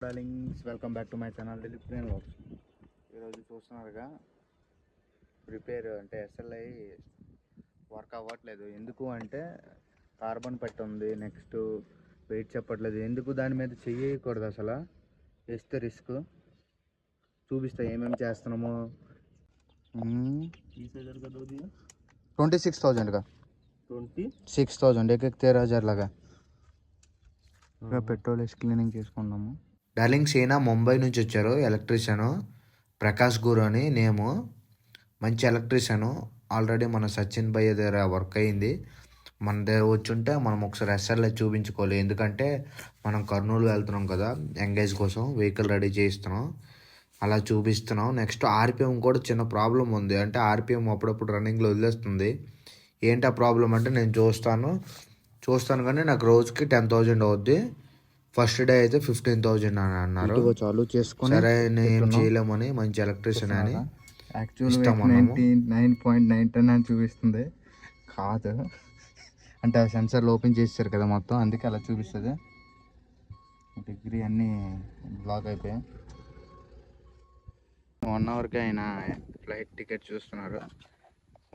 Darlings welcome back to my channel Dilip Prem vlogs. ఈరోజు చూస్తున్నారుగా prepare అంటే ఎస్ఎల్ఐ వర్క్ అవ్వట్లేదు. ఎందుకు అంటే కార్బన్ పెట్టి ఉంది, నెక్స్ట్ వెయిట్ చెప్పట్లేదు. ఎందుకు దాని మీద చెయ్యకూడదు, అసలు వేస్తే రిస్క్. చూపిస్తా ఏమేమి చేస్తున్నామో. 26,000 का 26,000 एक 13,000 लगा. పెట్రోల్ వేసి క్లీనింగ్ చేసుకున్నాము. డార్లింగ్స్ ఈయన ముంబై నుంచి వచ్చారు, ఎలక్ట్రీషియను ప్రకాష్ గురు అని నేము. మంచి ఎలక్ట్రీషియను. ఆల్రెడీ మన సచిన్ భయ్య దగ్గర వర్క్ అయ్యింది. మన దగ్గర వచ్చుంటే మనం ఒకసారి ఎస్ఎల్ఐ చూపించుకోవాలి. ఎందుకంటే మనం కర్నూలు వెళ్తున్నాం కదా, ఎంగేజ్ కోసం వెహికల్ రెడీ చేయిస్తున్నాం, అలా చూపిస్తున్నాం. నెక్స్ట్ ఆర్పిఎం కూడా చిన్న ప్రాబ్లం ఉంది. అంటే ఆర్పిఎం అప్పుడప్పుడు రన్నింగ్లో వదిలేస్తుంది. ఏంటి ఆ ప్రాబ్లం అంటే నేను చూస్తాను కానీ నాకు రోజుకి 10,000 అవుద్ది. ఫస్ట్ డే అయితే 15,000 అని అన్నారు. చాలు చేసుకొని సరే ఏం చేయలేమని మంచి ఎలక్ట్రీషియన్ అని యాక్చువల్ 99.9 అని చూపిస్తుంది. కాదు అంటే ఆ సెన్సర్లు ఓపెన్ చేస్తారు కదా మొత్తం, అందుకే అలా చూపిస్తుంది. డిగ్రీ అన్నీ బ్లాక్ అయిపోయాయి. 1 అవర్కి ఆయన ఫ్లైట్ టికెట్ చూస్తున్నారు.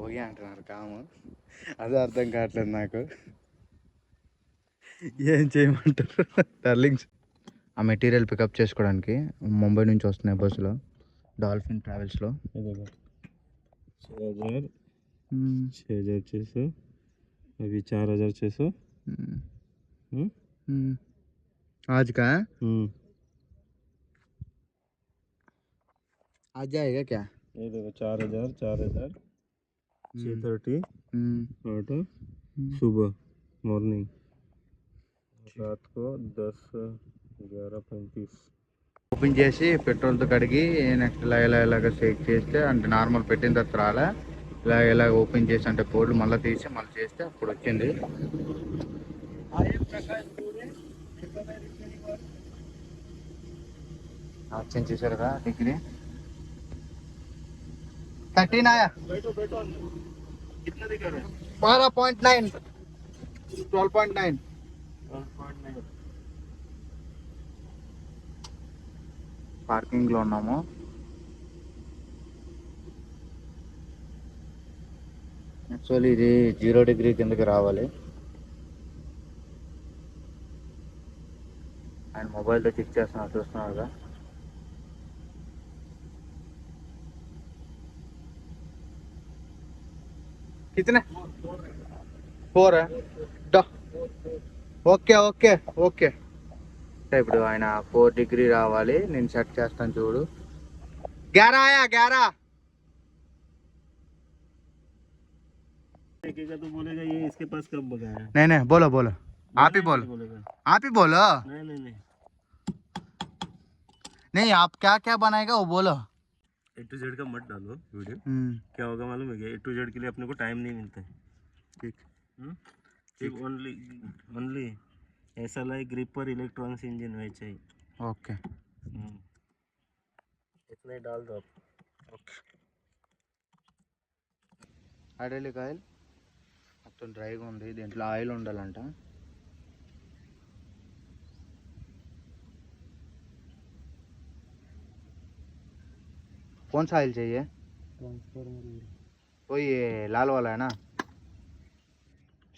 ఓకే అంటున్నారు కాము. అదే అర్థం కావట్లేదు నాకు. ఏం చేయమంటారు డార్లింగ్స్? ఆ మెటీరియల్ పికప్ చేసుకోవడానికి ముంబై నుంచి వస్తున్నాయి బస్సులో, డాల్ఫిన్ ట్రావెల్స్లో. 6,000 अभी 4,600 आज का आज जाएगा क्या? ये देखो 4,000 6:30 ऑटो सुबह मॉर्निंग, रात को 10:11:35. ఓపెన్ చేసి పెట్రోల్తో కడిగి నెక్స్ట్ ఇలాగ షేక్ చేస్తే అంటే నార్మల్ పెట్టిన తర్వాత రాలే. ఇలాగ ఓపెన్ చేసి అంటే కోల్డ్ మళ్ళీ తీసి మళ్ళీ చేస్తే అప్పుడు వచ్చింది. వచ్చి చూసారుగా డిగ్రీ 13 आया 12.9 12.9 పార్కింగ్లో ఉన్నాము. యాక్చువల్లీ ఇది 0 డిగ్రీ కిందకి రావాలి. ఆయన మొబైల్తో చెక్ చేస్తున్నారు, చూస్తున్నారుగా. कितने 4 है. Okay okay okay. ఇప్పుడు ఆయన 4 డిగ్రీ రావాలి. నేను సెట్ చేస్తాను చూడు. 11 आया 11. देखेगा तो बोलेगा ये इसके पास कब बगाया. नहीं बोलो आप ही बोलो. आप ही बोलो. नहीं आप क्या बनाएगा वो बोलो. A to Z का मत डालो वीडियो. क्या होगा मालूम है क्या? A to Z के लिए अपने को टाइम नहीं मिलता है. ठीक. Only SLI gripper electronics engine है चाहिए. ओके. इतना ही डाल दो आप. ओके. హైడ్రాలిక్ ఆయిల్ మొత్తం డ్రైగా ఉంది. దీంట్లో ఆయిల్ ఉండాలంట. कौन सा ऑयल चाहिए? वही लाल वाला है ना,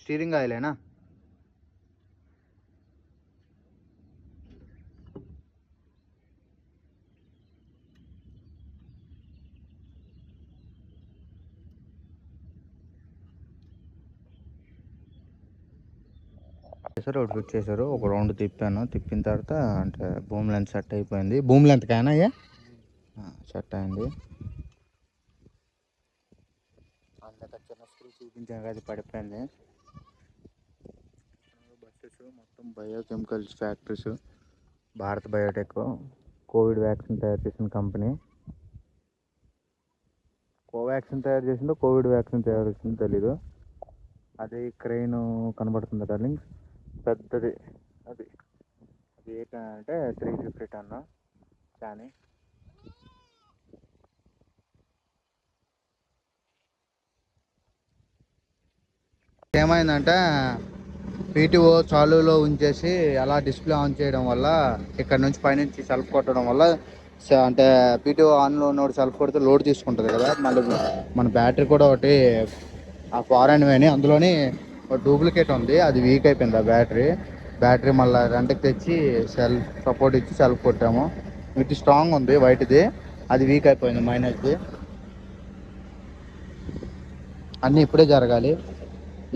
स्टीयरिंग ऑयल है ना. రోడ్ ఫిట్ చేశారు. ఒక రౌండ్ తిప్పిన తర్వాత అంటే బూమ్ లెంత్ సెట్ అయిపోయింది. బూమ్ లెంత్ కానా అయ్యా సెట్ అయింది. అందుకే చిన్న స్క్రూ చూపించాను, అది పడిపోయింది. బస్సెస్ మొత్తం biochemicals factories. Bharat Biotech Covid vaccine తయారు చేసిన కంపెనీ. కోవాక్సిన్ తయారు చేసిందో కోవిడ్ వ్యాక్సిన్ తయారు చేసిందో తెలీదు. అది క్రెయిన్ కనబడుతుంది డార్లింగ్, పెద్దది. అది ఏంటంటే 350 టన్ కానీ ఏమైందంటే పీటీఓ చాలులో ఉంచేసి అలా డిస్ప్లే ఆన్ చేయడం వల్ల ఇక్కడ నుంచి పైనుంచి సెల్ఫ్ కొట్టడం వల్ల అంటే పీటీఓ ఆన్లో ఉన్నప్పుడు సెల్ఫ్ కొడితే లోడ్ తీసుకుంటుంది కదా, మళ్ళీ మన బ్యాటరీ కూడా ఒకటి ఆ ఫారెన్ వేని అందులోని డూప్లికేట్ ఉంది, అది వీక్ అయిపోయింది ఆ బ్యాటరీ మళ్ళీ రెంట్కి తెచ్చి సెల్ఫ్ సపోర్ట్ ఇచ్చి సెల్ఫ్ కొట్టాము. ఇది స్ట్రాంగ్ ఉంది వైట్ది, అది వీక్ అయిపోయింది మైనస్ది. అన్నీ ఇప్పుడే జరగాలి.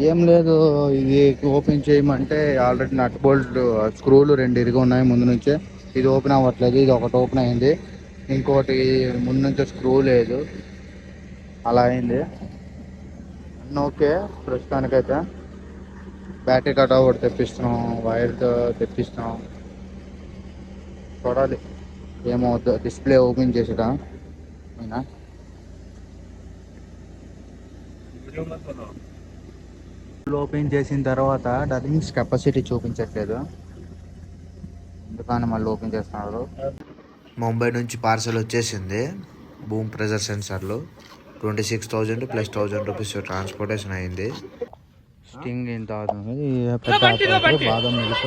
ఏం లేదు, ఇది ఓపెన్ చేయమంటే ఆల్రెడీ నట్ బోల్ట్ స్క్రూలు 2 ఇరిగి ఉన్నాయి ముందు నుంచే. ఇది ఓపెన్ అవ్వట్లేదు, ఇది ఒకటి ఓపెన్ అయింది, ఇంకోటి ముందు నుంచే స్క్రూ లేదు, అలా అయింది. అన్నీ ఓకే ప్రస్తుతానికైతే. బ్యాటరీ కట్ ఒకటి తెప్పిస్తున్నాం, వైర్తో తెప్పిస్తున్నాం, చూడాలి ఏమవుద్దు. డిస్ప్లే ఓపెన్ చేసేదా అయినా ఓపెన్ చేసిన తర్వాత డలింగ్స్ కెపాసిటీ చూపించట్లేదు, అందుకని మళ్ళీ ఓపెన్ చేస్తున్నారు. ముంబై నుంచి పార్సల్ వచ్చేసింది, బూమ్ ప్రెజర్ సెన్సర్లు 26,000 ప్లస్ 1,000 రూపీస్ ట్రాన్స్పోర్టేషన్ అయింది. స్టింగ్ ఎంత అవుతుంది, బాదం మిల్క్,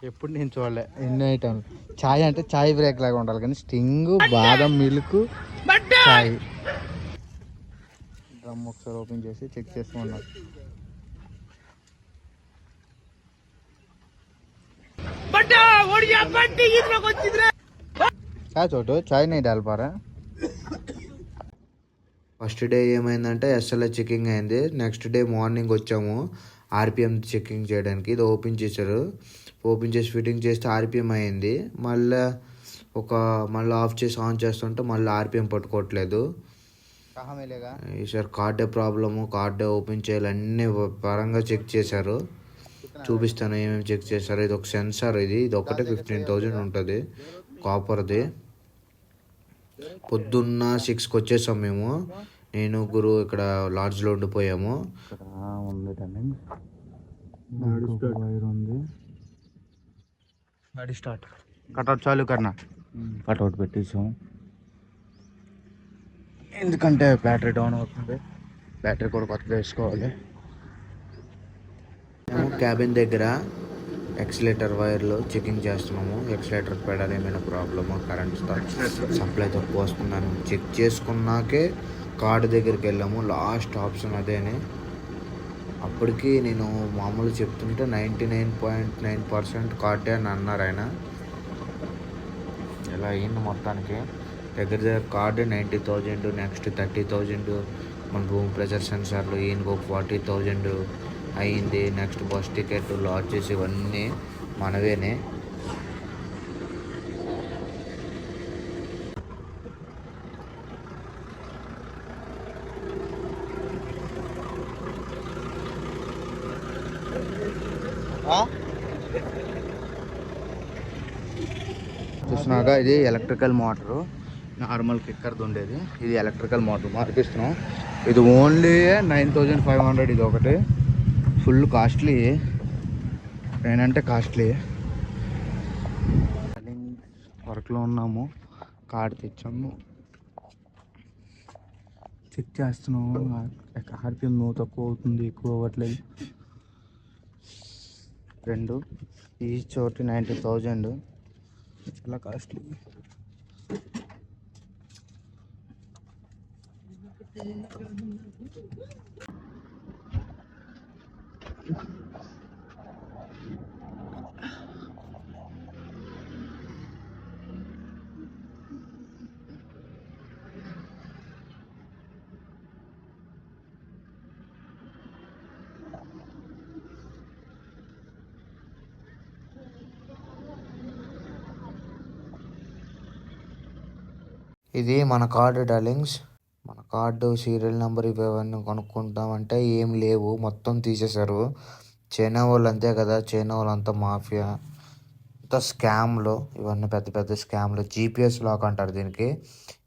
ఎప్పుడు నేను చూడలే ఎన్ని ఐటమ్. చాయ్ అంటే చాయ్ బ్రేక్ లాగా ఉండాలి, కానీ స్టింగ్, బాదం మిల్క్, చాయ్. డ్రమ్ ఒకసారి ఓపెన్ చేసి చెక్ చేస్తూ ఉన్నారు. చాయ్ చోటు చాయ్ नहीं डाल पा रहा. ఫస్ట్ డే ఏమైందంటే ఎస్ఎల్ఐ చెకింగ్ అయింది. నెక్స్ట్ డే మార్నింగ్ వచ్చాము ఆర్పిఎం చెకింగ్ చేయడానికి. ఇది ఓపెన్ చేశారు, ఓపెన్ చేసి ఫిట్టింగ్ చేస్తే ఆర్పిఎం అయింది. మళ్ళీ ఆఫ్ చేసి ఆన్ చేస్తుంటే మళ్ళీ ఆర్పిఎం పట్టుకోవట్లేదు. ఈసారి కార్డే ప్రాబ్లము, కార్డే ఓపెన్ చేయాలి, అన్ని పరంగా చెక్ చేశారు. చూపిస్తాను ఏమేమి చెక్ చేశారు. ఇది ఒక సెన్సార్, ఇది ఒకటే 15,000 ఉంటుంది, కాపర్ది. పొద్దున్న 6కి వచ్చేసాం మేము, నేను గురు ఇక్కడ లాడ్జ్లో ఉండిపోయాము. गाड़ी स्टार्ट कटआउट चालू करना, कटआउट పెట్టేసాం ఎందుకంటే బ్యాటరీ డౌన్ అవుతుంది, బ్యాటరీ కూడా కొత్తగా వేసుకోవాలి. క్యాబిన్ దగ్గర ఎక్సిలేటర్ వైర్లు చెకింగ్ చేస్తున్నాము. ఎక్సిలేటర్ పెడల్ ఏమైనా ప్రాబ్లమా, కరెంట్ సప్లై తక్కువ వస్తుందని చెక్ చేసుకున్నాకే కార్డు దగ్గరికి వెళ్ళాము. లాస్ట్ ఆప్షన్ అదేనే. అప్పటికి నేను మామూలు చెప్తుంటే 99.9% కార్డే అని అన్నారు ఆయన. ఇలా అయింది మొత్తానికి. దగ్గర కార్డు 90,000, నెక్స్ట్ 30,000 మన రూమ్ ప్రెజర్ సెన్సార్లు ఈయనకు ఒక 40,000 అయింది. నెక్స్ట్ బస్ టికెట్, లాడ్జెస్ ఇవన్నీ మనవేనే. చూసినాక ఇది ఎలక్ట్రికల్ మోటారు, నార్మల్ కిక్కర్ది ఉండేది, ఇది ఎలక్ట్రికల్ మోటార్ మార్పిస్తున్నాం. ఇది ఓన్లీ 9,500. ఇది ఒకటి ఫుల్ కాస్ట్లీ, నేనంటే కాస్ట్లీ. వర్క్లో ఉన్నాము, కార్డు తెచ్చాము, చెక్ చేస్తున్నాము. ఆర్పిఎం తక్కువ అవుతుంది, ఎక్కువ అవ్వట్లేదు. 2 ఈచ్ ఒకటి 90,000, చాలా కాస్ట్లీ. ఇది మన కార్డు డార్లింగ్స్. మన కార్డు సీరియల్ నెంబర్ ఇవన్నీ కొనుక్కుంటామంటే ఏం లేవు, మొత్తం తీసేశారు. చైనా వాళ్ళు అంతే కదా, చైనా వాళ్ళు అంతా మాఫియా, అంతా స్కామ్లు, ఇవన్నీ పెద్ద పెద్ద స్కామ్లు. జీపీఎస్ లాక్ అంటారు దీనికి.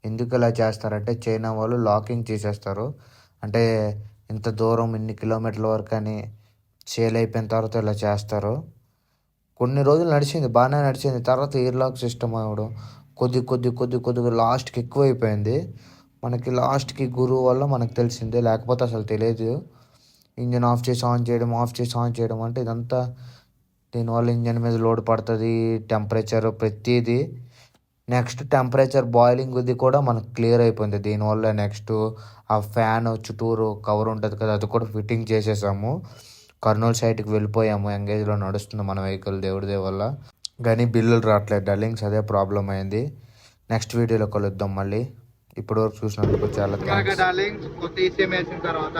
ఎందుకు ఇలా చేస్తారంటే చైనా వాళ్ళు లాకింగ్ చేసేస్తారు. అంటే ఇంత దూరం ఇన్ని కిలోమీటర్ల వరకు అని సేల్ అయిపోయిన తర్వాత ఇలా చేస్తారు. కొన్ని రోజులు నడిచింది, బాగానే నడిచింది. తర్వాత ఇయర్ లాక్ సిస్టమ్ అవ్వడం కొద్దిగా లాస్ట్కి ఎక్కువ అయిపోయింది. మనకి లాస్ట్కి గురువు వల్ల మనకు తెలిసిందే, లేకపోతే అసలు తెలియదు. ఇంజన్ ఆఫ్ చేసి ఆన్ చేయడం, ఆఫ్ చేసి ఆన్ చేయడం అంటే ఇదంతా దీనివల్ల ఇంజన్ మీద లోడ్ పడుతుంది, టెంపరేచర్ ప్రతిదీ. నెక్స్ట్ టెంపరేచర్ బాయిలింగ్ది కూడా మనకు క్లియర్ అయిపోయింది దీనివల్ల. నెక్స్ట్ ఆ ఫ్యాన్ చుట్టూరు కవర్ ఉంటుంది కదా, అది కూడా ఫిట్టింగ్ చేసేసాము. కర్నూలు సైడ్కి వెళ్ళిపోయాము, ఎంగేజ్లో నడుస్తుంది మన వెహికల్ దేవుడి వల్ల. కానీ బిల్లులు రావట్లేదు డల్లింగ్స్, అదే ప్రాబ్లం అయింది. నెక్స్ట్ వీడియోలో కలుద్దాం మళ్ళీ. ఇప్పటివరకు చూసినందుకు చాలా థ్యాంక్స్. డార్లింగ్స్ కొత్త ఈసీఎం వేసిన తర్వాత